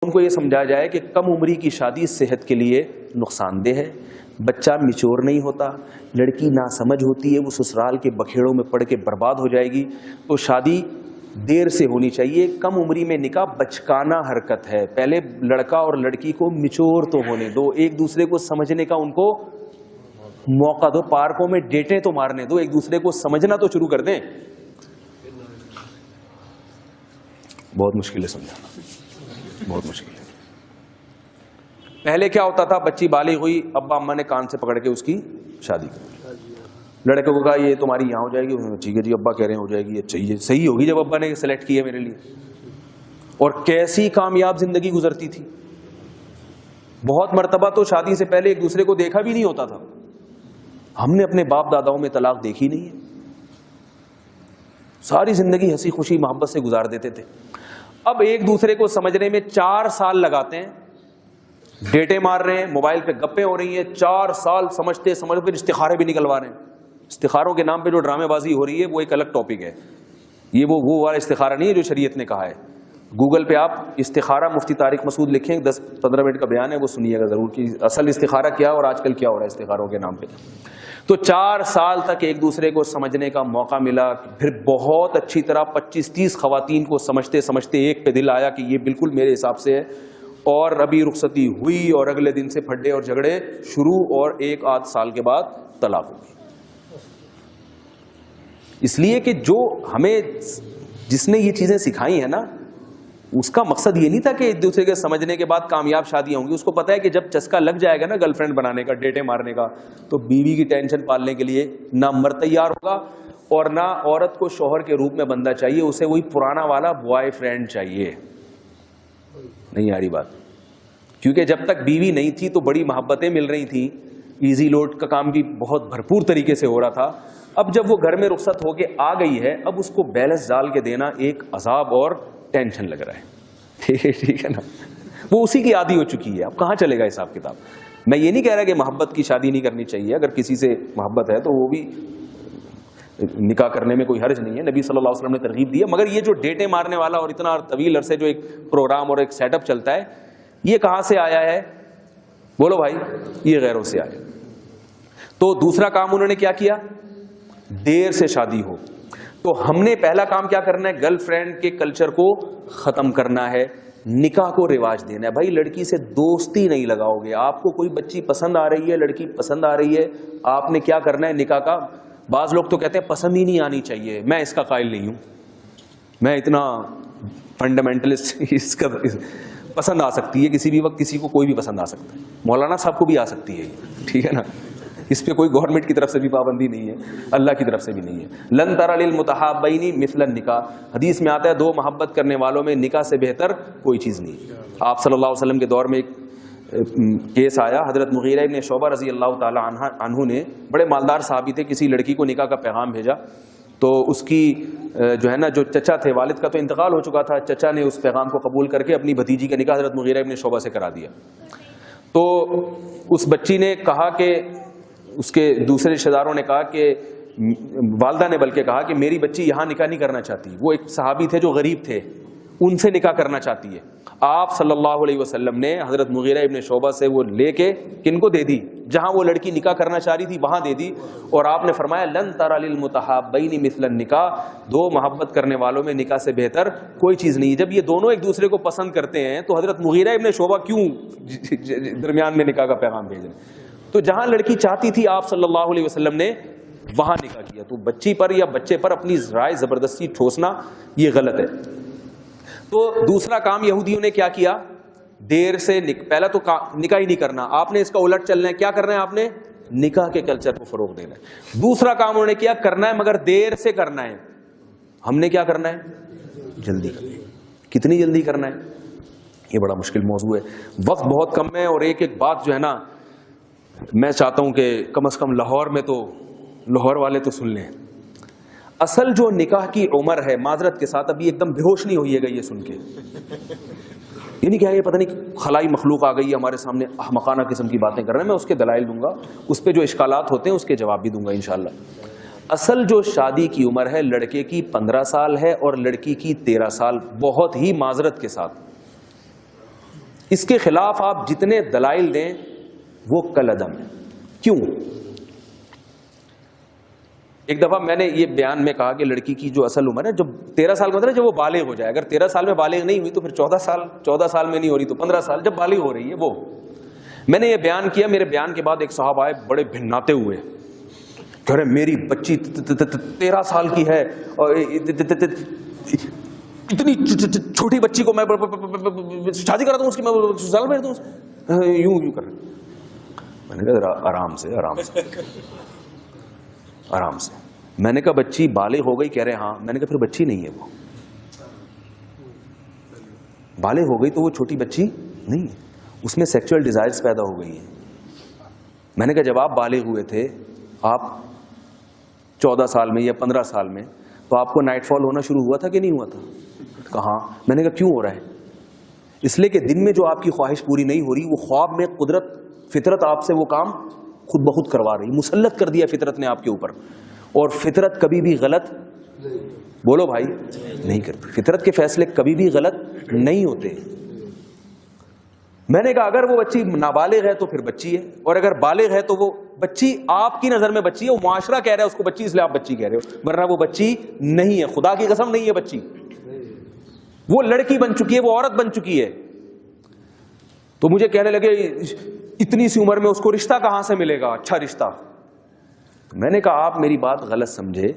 ان کو یہ سمجھایا جائے کہ کم عمری کی شادی صحت کے لیے نقصان دہ ہے، بچہ میچور نہیں ہوتا، لڑکی ناسمجھ ہوتی ہے، وہ سسرال کے بکھیڑوں میں پڑ کے برباد ہو جائے گی، تو شادی دیر سے ہونی چاہیے۔ کم عمری میں نکاح بچکانہ حرکت ہے، پہلے لڑکا اور لڑکی کو میچور تو ہونے دو، ایک دوسرے کو سمجھنے کا ان کو موقع دو، پارکوں میں ڈیٹیں تو مارنے دو، ایک دوسرے کو سمجھنا تو شروع کر دیں۔ بہت مشکل ہے سمجھانا، بہت مشکل ہے۔ پہلے کیا ہوتا تھا، بچی بالغ ہوئی، ابا اما نے کان سے پکڑ کے اس کی شادی کی، لڑکے کو کہا یہ تمہاری یہاں ہو جائے گی، ٹھیک ہے جی ابا کہہ رہے ہیں ہو جائے گی، اچھا یہ صحیح ہوگی جب ابا نے سلیکٹ کی ہے میرے لیے۔ اور کیسی کامیاب زندگی گزرتی تھی۔ بہت مرتبہ تو شادی سے پہلے ایک دوسرے کو دیکھا بھی نہیں ہوتا تھا، ہم نے اپنے باپ داداؤں میں طلاق دیکھی نہیں ہے، ساری زندگی ہنسی خوشی محبت سے گزار دیتے تھے۔ اب ایک دوسرے کو سمجھنے میں 4 سال لگاتے ہیں، ڈیٹیں مار رہے ہیں، موبائل پہ گپیں ہو رہی ہیں، 4 سال سمجھتے پھر استخارے بھی نکلوا رہے ہیں۔ استخاروں کے نام پہ جو ڈرامے بازی ہو رہی ہے وہ ایک الگ ٹاپک ہے، یہ وہ والا استخارہ نہیں ہے جو شریعت نے کہا ہے۔ گوگل پہ آپ استخارہ مفتی طارق مسعود لکھیں، 10-15 منٹ کا بیان ہے، وہ سنیے گا ضرور کہ اصل استخارہ کیا اور آج کل کیا ہو رہا ہے استخاروں کے نام پہ۔ تو 4 سال تک ایک دوسرے کو سمجھنے کا موقع ملا، پھر بہت اچھی طرح 25-30 خواتین کو سمجھتے سمجھتے ایک پہ دل آیا کہ یہ بالکل میرے حساب سے ہے، اور ابھی رخصتی ہوئی اور اگلے دن سے پھڈے اور جھگڑے شروع، اور 1-8 سال کے بعد طلاق ہو گئی۔ اس لیے کہ جو ہمیں جس نے یہ چیزیں سکھائی ہیں نا، اس کا مقصد یہ نہیں تھا کہ ایک دوسرے کے سمجھنے کے بعد کامیاب شادیاں ہوں گی، اس کو پتا ہے کہ جب چسکا لگ جائے گا نا گرل فرینڈ بنانے کا، ڈیٹیں مارنے کا، تو بیوی کی ٹینشن پالنے کے لیے نہ مرد تیار ہوگا اور نہ عورت کو شوہر کے روپ میں بندہ چاہیے، اسے وہی پرانا والا بوائے فرینڈ چاہیے۔ نہیں آ رہی بات؟ کیونکہ جب تک بیوی نہیں تھی تو بڑی محبتیں مل رہی تھیں، ایزی لوڈ کا کام بھی بہت بھرپور طریقے سے ہو رہا تھا۔ اب جب وہ گھر میں رخصت ہو کے آ گئی ہے، اب اس کو بیلنس ڈال کے دینا ایک عذاب اور ٹینشن لگ رہا ہے، ٹھیک ہے نا؟ وہ اسی کی عادی ہو چکی ہے، اب کہاں چلے گا حساب کتاب۔ میں یہ نہیں کہہ رہا کہ محبت کی شادی نہیں کرنی چاہیے، اگر کسی سے محبت ہے تو وہ بھی نکاح کرنے میں کوئی حرج نہیں ہے، نبی صلی اللہ علیہ وسلم نے ترغیب دی ہے۔ مگر یہ جو ڈیٹیں مارنے والا اور اتنا طویل عرصے جو ایک پروگرام اور ایک سیٹ اپ چلتا ہے، یہ کہاں سے آیا ہے؟ بولو بھائی، یہ غیروں سے آیا۔ تو دوسرا کام انہوں نے کیا کیا؟ دیر سے شادی ہو۔ تو ہم نے پہلا کام کیا کرنا ہے؟ گرل فرینڈ کے کلچر کو ختم کرنا ہے، نکاح کو رواج دینا ہے۔ بھائی لڑکی سے دوستی نہیں لگاؤ گے، آپ کو کوئی بچی پسند آ رہی ہے، لڑکی پسند آ رہی ہے، آپ نے کیا کرنا ہے؟ نکاح کا۔ بعض لوگ تو کہتے ہیں پسند ہی نہیں آنی چاہیے، میں اس کا قائل نہیں ہوں، میں اتنا فنڈامنٹلسٹ، اس کا پسند آ سکتی ہے کسی بھی وقت، کسی کو کوئی بھی پسند آ سکتا ہے، مولانا صاحب کو بھی آ سکتی ہے، ٹھیک ہے نا؟ اس پہ کوئی گورنمنٹ کی طرف سے بھی پابندی نہیں ہے، اللہ کی طرف سے بھی نہیں ہے۔ لن تر للمتحابین مثل النکاح، حدیث میں آتا ہے 2 محبت کرنے والوں میں نکاح سے بہتر کوئی چیز نہیں۔ آپ صلی اللہ علیہ وسلم کے دور میں ایک کیس آیا، حضرت مغیرہ ابن شعبہ رضی اللہ تعالی عنہ نے، بڑے مالدار صحابی تھے، کسی لڑکی کو نکاح کا پیغام بھیجا، تو اس کی جو ہے نا جو چچا تھے، والد کا تو انتقال ہو چکا تھا، چچا نے اس پیغام کو قبول کر کے اپنی بھتیجی کا نکاح حضرت مغیرہ ابن شعبہ سے کرا دیا۔ تو اس بچی نے کہا کہ، اس کے دوسرے رشتہ داروں نے کہا کہ، والدہ نے بلکہ کہا کہ میری بچی یہاں نکاح نہیں کرنا چاہتی، وہ ایک صحابی تھے جو غریب تھے، ان سے نکاح کرنا چاہتی ہے۔ آپ صلی اللہ علیہ وسلم نے حضرت مغیرہ ابن شعبہ سے وہ لے کے کن کو دے دی؟ جہاں وہ لڑکی نکاح کرنا چاہ رہی تھی وہاں دے دی، اور آپ نے فرمایا لن تر للمتحابین مثل النکاح، 2 محبت کرنے والوں میں نکاح سے بہتر کوئی چیز نہیں۔ جب یہ دونوں ایک دوسرے کو پسند کرتے ہیں تو حضرت مغیرہ ابن شعبہ کیوں درمیان میں نکاح کا پیغام بھیج رہے ہیں؟ تو جہاں لڑکی چاہتی تھی آپ صلی اللہ علیہ وسلم نے وہاں نکاح کیا۔ تو بچی پر یا بچے پر اپنی رائے زبردستی ٹھوسنا یہ غلط ہے۔ تو دوسرا کام یہودیوں نے کیا کیا؟ دیر سے پہلا تو نکاح ہی نہیں کرنا، آپ نے اس کا الٹ چلنا ہے۔ کیا کرنا ہے آپ نے؟ نکاح کے کلچر کو فروغ دینا ہے۔ دوسرا کام انہوں نے کیا کرنا ہے مگر دیر سے کرنا ہے۔ ہم نے کیا کرنا ہے؟ جلدی کرنا ہے۔ کتنی جلدی کرنا ہے؟ یہ بڑا مشکل موضوع ہے، وقت بہت کم ہے، اور ایک بات جو ہے نا، میں چاہتا ہوں کہ کم از کم لاہور میں تو لاہور والے تو سن لیں، اصل جو نکاح کی عمر ہے، معذرت کے ساتھ ابھی ایک دم بے ہوش نہیں ہوئیے گا یہ سن کے، یہ نہیں کہ پتہ نہیں خلائی مخلوق آ گئی ہے ہمارے سامنے، احمقانہ قسم کی باتیں کر رہے ہیں، میں اس کے دلائل دوں گا، اس پہ جو اشکالات ہوتے ہیں اس کے جواب بھی دوں گا انشاءاللہ۔ اصل جو شادی کی عمر ہے لڑکے کی 15 سال ہے اور لڑکی کی 13 سال، بہت ہی معذرت کے ساتھ اس کے خلاف آپ جتنے دلائل دیں وہ کل عدم ہے. کیوں؟ ایک دفعہ میں نے یہ بیان میں کہا کہ لڑکی کی جو اصل عمر ہے جب 13 سال کا مطلب جب وہ بالغ ہو جائے, اگر 13 سال میں بالغ نہیں ہوئی تو پھر 14 سال میں نہیں ہو رہی تو 15 سال, جب بالغ ہو رہی ہے وہ. میں نے یہ بیان کیا, میرے بیان کے بعد ایک صاحب آئے بڑے بھناتے ہوئے, کہہ رہے میری بچی 13 سال کی ہے اور اتنی چھوٹی بچی کو میں شادی کرا دوں اس کی, میں سال بھر دوں یوں کر. میں نے کہا آرام سے آرام سے. میں نے کہا بچی بالغ ہو گئی, کہہ رہے ہاں. میں نے کہا پھر بچی نہیں ہے, وہ بالغ ہو گئی تو وہ چھوٹی بچی نہیں ہے, اس میں سیکچوئل ڈیزائرز پیدا ہو گئی ہیں. میں نے کہا جب آپ بالغ ہوئے تھے, آپ 14 سال میں یا 15 سال میں, تو آپ کو نائٹ فال ہونا شروع ہوا تھا کہ نہیں ہوا تھا؟ کہاں. میں نے کہا کیوں ہو رہا ہے؟ اس لیے کہ دن میں جو آپ کی خواہش پوری نہیں ہو رہی, وہ خواب میں قدرت فطرت آپ سے وہ کام خود بخود کروا رہی, مسلط کر دیا فطرت نے آپ کے اوپر. اور فطرت کبھی بھی غلط, بولو بھائی, نہیں کرتی. فطرت کے فیصلے کبھی بھی غلط نہیں ہوتے. میں نے کہا اگر وہ بچی نابالغ ہے تو پھر بچی ہے, اور اگر بالغ ہے تو وہ بچی آپ کی نظر میں بچی ہے, وہ معاشرہ کہہ رہا ہے اس کو بچی, اس لیے آپ بچی کہہ رہے ہو, ورنہ وہ بچی نہیں ہے. خدا کی قسم نہیں ہے بچی, وہ لڑکی بن چکی ہے, وہ عورت بن چکی ہے. تو مجھے کہنے لگے اتنی سی عمر میں اس کو رشتہ کہاں سے ملے گا, اچھا رشتہ. میں نے کہا آپ میری بات غلط سمجھے.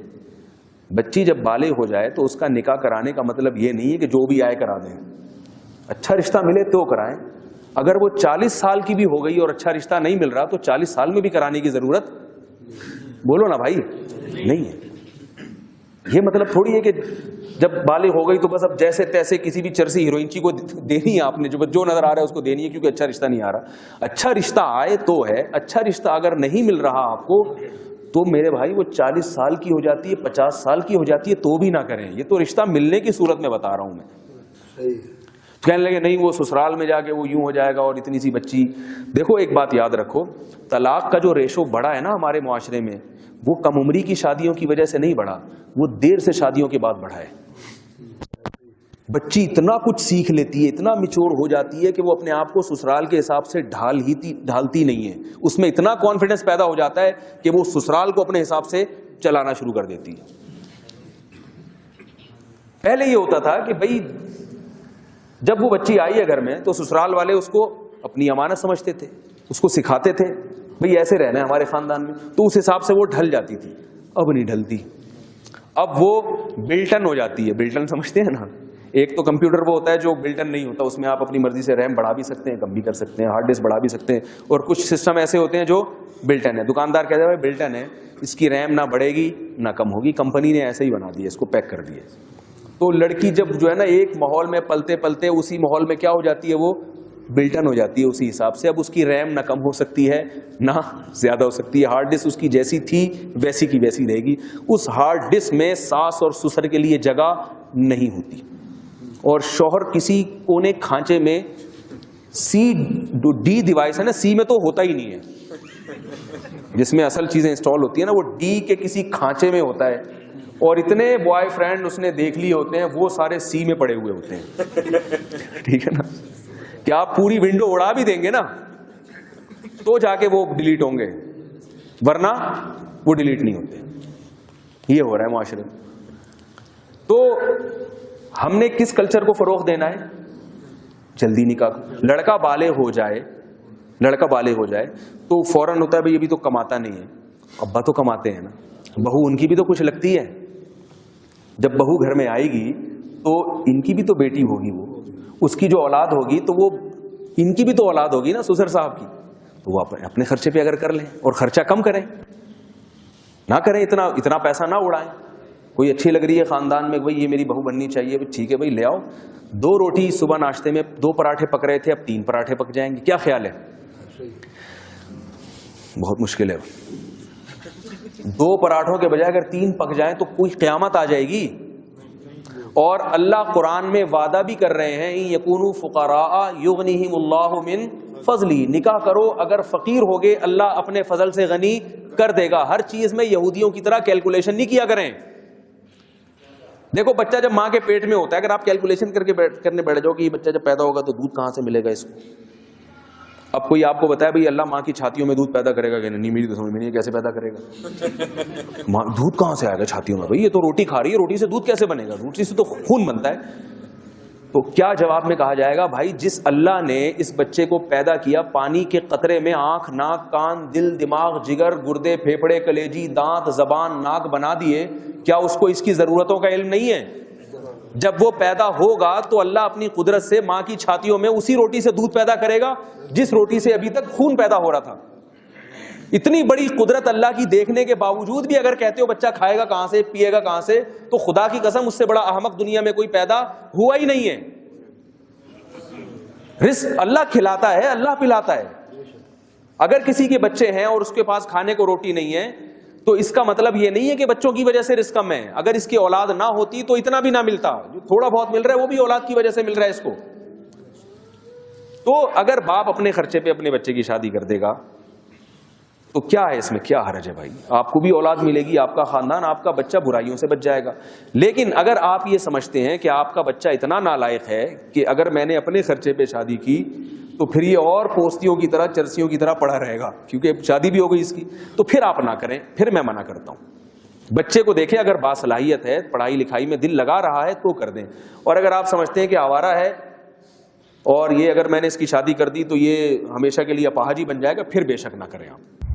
بچی جب بالغ ہو جائے تو اس کا نکاح کرانے کا مطلب یہ نہیں ہے کہ جو بھی آئے کرا دیں. اچھا رشتہ ملے تو کرائیں. اگر وہ 40 سال کی بھی ہو گئی اور اچھا رشتہ نہیں مل رہا تو 40 سال میں بھی کرانے کی ضرورت, بولو نا بھائی, نہیں ہے. یہ مطلب تھوڑی ہے کہ جب بالغ ہو گئی تو بس اب جیسے تیسے کسی بھی چرسی ہیروئن کو دینی ہے آپ نے, جو نظر آ رہا ہے اس کو دینی ہے کیونکہ اچھا رشتہ نہیں آ رہا. اچھا رشتہ آئے تو ہے, اچھا رشتہ اگر نہیں مل رہا آپ کو تو میرے بھائی وہ 40 سال کی ہو جاتی ہے, 50 سال کی ہو جاتی ہے تو بھی نہ کریں. یہ تو رشتہ ملنے کی صورت میں بتا رہا ہوں میں. کہنے لگے نہیں وہ سسرال میں جا کے وہ یوں ہو جائے گا, اور اتنی سی بچی. دیکھو ایک بات یاد رکھو, طلاق کا جو ریشو بڑھا ہے نا ہمارے معاشرے میں, وہ کم عمری کی شادیوں کی وجہ سے نہیں بڑھا, وہ دیر سے شادیوں کے بعد بڑھا ہے. بچی اتنا کچھ سیکھ لیتی ہے, اتنا میچور ہو جاتی ہے کہ وہ اپنے آپ کو سسرال کے حساب سے ڈھالتی نہیں ہے. اس میں اتنا کانفیڈنس پیدا ہو جاتا ہے کہ وہ سسرال کو اپنے حساب سے چلانا شروع کر دیتی ہے. پہلے یہ ہوتا تھا کہ بھئی جب وہ بچی آئی ہے گھر میں تو سسرال والے اس کو اپنی امانت سمجھتے تھے, اس کو سکھاتے تھے بھئی ایسے رہنا ہے ہمارے خاندان میں, تو اس حساب سے وہ ڈھل جاتی تھی. اب نہیں ڈھلتی, اب وہ بلٹن ہو جاتی ہے. بلٹن سمجھتے ہیں نا, ایک تو کمپیوٹر وہ ہوتا ہے جو بلٹن نہیں ہوتا, اس میں آپ اپنی مرضی سے ریم بڑھا بھی سکتے ہیں, کم بھی کر سکتے ہیں, ہارڈ ڈسک بڑھا بھی سکتے ہیں, اور کچھ سسٹم ایسے ہوتے ہیں جو بلٹن ہے. دکاندار کہتا ہے بھائی بلٹن ہے, اس کی ریم نہ بڑھے گی نہ کم ہوگی, کمپنی نے ایسے ہی بنا دیا, اس کو پیک کر دیا. تو لڑکی جب جو ہے نا ایک ماحول میں پلتے پلتے اسی ماحول میں کیا ہو جاتی ہے, وہ بلٹن ہو جاتی ہے اسی حساب سے. اب اس کی ریم نہ کم ہو سکتی ہے نہ زیادہ ہو سکتی ہے, ہارڈ ڈسک اس کی جیسی تھی ویسی کی ویسی رہے گی. اس ہارڈ ڈسک میں ساس اور سسر کے لیے جگہ نہیں ہوتی, اور شوہر کسی کونے کھانچے میں ڈی ڈیوائس ہے نا, سی میں تو ہوتا ہی نہیں ہے جس میں اصل چیزیں انسٹال ہوتی ہیں نا, وہ ڈی کے کسی کھانچے میں ہوتا ہے. اور اتنے بوائے فرینڈ اس نے دیکھ لیے ہوتے ہیں, وہ سارے سی میں پڑے ہوئے ہوتے ہیں. ٹھیک ہے نا, کہ آپ پوری ونڈو اڑا بھی دیں گے نا تو جا کے وہ ڈیلیٹ ہوں گے, ورنہ وہ ڈیلیٹ نہیں ہوتے. یہ ہو رہا ہے معاشرے میں. تو ہم نے کس کلچر کو فروغ دینا ہے؟ جلدی نکاح. لڑکا بالغ ہو جائے تو فوراً ہوتا ہے بھئی ابھی تو کماتا نہیں ہے. ابا تو کماتے ہیں نا, بہو ان کی بھی تو کچھ لگتی ہے. جب بہو گھر میں آئے گی تو ان کی بھی تو بیٹی ہوگی, وہ اس کی جو اولاد ہوگی تو وہ ان کی بھی تو اولاد ہوگی نا سسر صاحب کی, تو وہ اپنے خرچے پہ اگر کر لیں, اور خرچہ کم کریں, نہ کریں اتنا پیسہ نہ اڑائیں. کوئی اچھی لگ رہی ہے خاندان میں, بھائی یہ میری بہو بننی چاہیے, ٹھیک ہے بھائی لے آؤ. 2 روٹی صبح ناشتے میں 2 پراٹھے پک رہے تھے, اب 3 پراٹھے پک جائیں گے, کیا خیال ہے؟ بہت مشکل ہے. 2 پراٹھوں کے بجائے اگر 3 پک جائیں تو کوئی قیامت آ جائے گی. اور اللہ قرآن میں وعدہ بھی کر رہے ہیں, ان یکونوا فقراء یغنیہم اللہ من فضلی, نکاح کرو اگر فقیر ہوگے اللہ اپنے فضل سے غنی کر دے گا. ہر چیز میں یہودیوں کی طرح کیلکولیشن نہیں کیا کریں. دیکھو بچہ جب ماں کے پیٹ میں ہوتا ہے, اگر آپ کیلکولیشن کرنے بیٹھ جاؤ کہ یہ بچہ جب پیدا ہوگا تو دودھ کہاں سے ملے گا اس کو. اب کوئی آپ کو بتایا بھائی اللہ ماں کی چھاتیوں میں دودھ پیدا کرے گا کہ نہیں, میری تو سمجھ میں نہیں ہے کیسے پیدا کرے گا. دودھ کہاں سے آئے گا چھاتیوں میں؟ بھائی یہ تو روٹی کھا رہی ہے, روٹی سے دودھ کیسے بنے گا؟ روٹی سے تو خون بنتا ہے. تو کیا جواب میں کہا جائے گا؟ بھائی جس اللہ نے اس بچے کو پیدا کیا پانی کے قطرے میں آنکھ, ناک, کان, دل, دماغ, جگر, گردے, پھیپھڑے, کلیجی, دانت, زبان, ناک بنا دیے, کیا اس کو اس کی ضرورتوں کا علم نہیں ہے؟ جب وہ پیدا ہوگا تو اللہ اپنی قدرت سے ماں کی چھاتیوں میں اسی روٹی سے دودھ پیدا کرے گا جس روٹی سے ابھی تک خون پیدا ہو رہا تھا. اتنی بڑی قدرت اللہ کی دیکھنے کے باوجود بھی اگر کہتے ہو بچہ کھائے گا کہاں سے, پیے گا کہاں سے, تو خدا کی قسم اس سے بڑا احمق دنیا میں کوئی پیدا ہوا ہی نہیں ہے. رزق اللہ کھلاتا ہے, اللہ پلاتا ہے. اگر کسی کے بچے ہیں اور اس کے پاس کھانے کو روٹی نہیں ہے تو اس کا مطلب یہ نہیں ہے کہ بچوں کی وجہ سے رزق کم ہے. اگر اس کی اولاد نہ ہوتی تو اتنا بھی نہ ملتا, جو تھوڑا بہت مل رہا ہے وہ بھی اولاد کی وجہ سے مل رہا ہے اس کو. تو اگر باپ اپنے خرچے پہ اپنے بچے کی شادی کر دے گا تو کیا ہے اس میں, کیا حرج ہے بھائی؟ آپ کو بھی اولاد ملے گی, آپ کا خاندان, آپ کا بچہ برائیوں سے بچ جائے گا. لیکن اگر آپ یہ سمجھتے ہیں کہ آپ کا بچہ اتنا نالائق ہے کہ اگر میں نے اپنے خرچے پہ شادی کی تو پھر یہ اور پوستیوں کی طرح, چرسیوں کی طرح پڑا رہے گا کیونکہ شادی بھی ہو گئی اس کی, تو پھر آپ نہ کریں. پھر میں منع کرتا ہوں. بچے کو دیکھیں, اگر باصلاحیت ہے, پڑھائی لکھائی میں دل لگا رہا ہے تو کر دیں. اور اگر آپ سمجھتے ہیں کہ آوارہ ہے اور یہ اگر میں نے اس کی شادی کر دی تو یہ ہمیشہ کے لیے اپاہج ہی بن جائے گا, پھر بے شک نہ کریں آپ.